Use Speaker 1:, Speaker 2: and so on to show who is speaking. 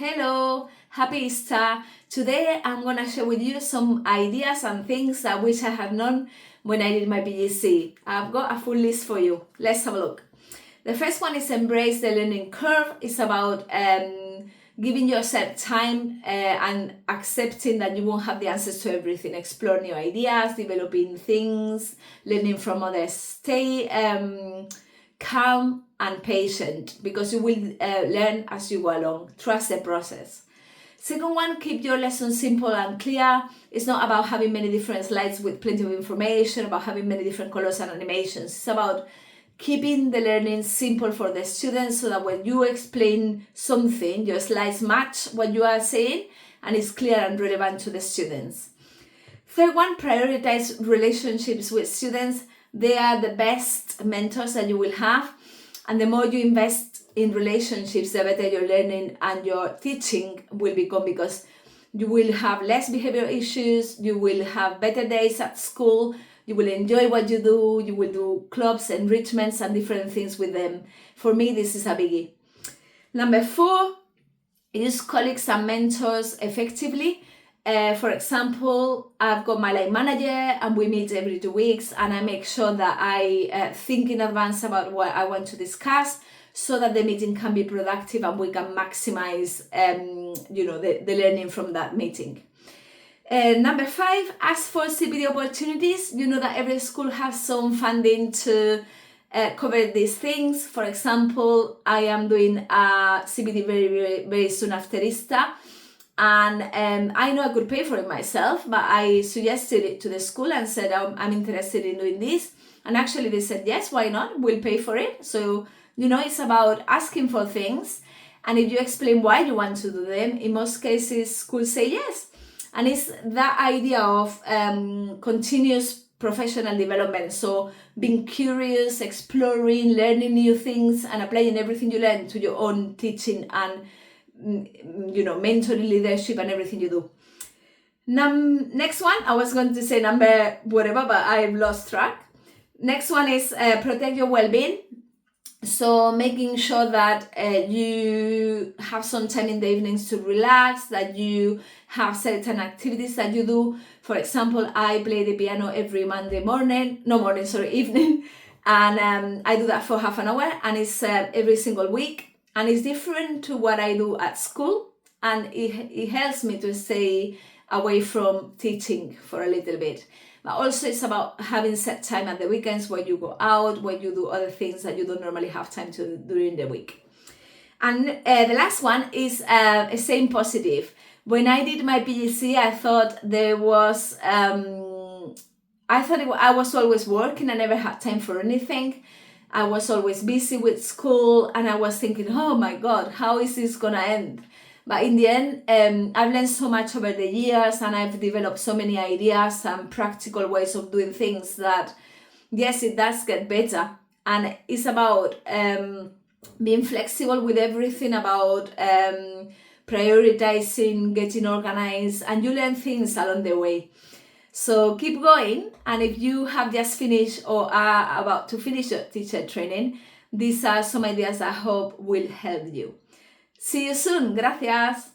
Speaker 1: Hello, happy Easter. Today I'm gonna share with you some ideas and things that I wish I had known when I did my PGCE. I've got a full list for you. Let's have a look. The first one is embrace the learning curve. It's about giving yourself time and accepting that you won't have the answers to everything. Explore new ideas, developing things, learning from others. Stay calm and patient because you will learn as you go along. Trust the process. Second one, keep your lesson simple and clear. It's not about having many different slides with plenty of information, about having many different colors and animations. It's about keeping the learning simple for the students so that when you explain something, your slides match what you are saying and it's clear and relevant to the students. Third one, prioritize relationships with students. They are the best mentors that you will have. And the more you invest in relationships, the better your learning and your teaching will become, because you will have less behavioral issues, you will have better days at school, you will enjoy what you do, you will do clubs, enrichments, and different things with them. For me, this is a biggie. Number 4, use colleagues and mentors effectively. For example, I've got my line manager and we meet every 2 weeks, and I make sure that I think in advance about what I want to discuss so that the meeting can be productive and we can maximize the learning from that meeting. Number 5, ask for CPD opportunities. You know that every school has some funding to cover these things. For example, I am doing a CPD very soon after Easter. And I know I could pay for it myself, but I suggested it to the school and said, I'm interested in doing this. And actually they said, yes, why not? We'll pay for it. So, it's about asking for things. And if you explain why you want to do them, in most cases, schools say yes. And it's that idea of continuous professional development. So being curious, exploring, learning new things, and applying everything you learn to your own teaching and mentoring, leadership, and everything you do. Next one, I was going to say number whatever, but I've lost track. Next one is protect your well-being. So making sure that you have some time in the evenings to relax, that you have certain activities that you do. For example, I play the piano every evening, and I do that for half an hour, and it's every single week. And it's different to what I do at school, and it helps me to stay away from teaching for a little bit. But also it's about having set time at the weekends where you go out, where you do other things that you don't normally have time to do during the week. And the last one is staying positive. When I did my PGCE, I thought I was always working. I never had time for anything. I was always busy with school, and I was thinking, oh my God, how is this gonna end? But in the end, I've learned so much over the years, and I've developed so many ideas and practical ways of doing things that, yes, it does get better. And it's about being flexible with everything, about prioritizing, getting organized, and you learn things along the way. So keep going, and if you have just finished or are about to finish your teacher training, these are some ideas I hope will help you. See you soon. Gracias.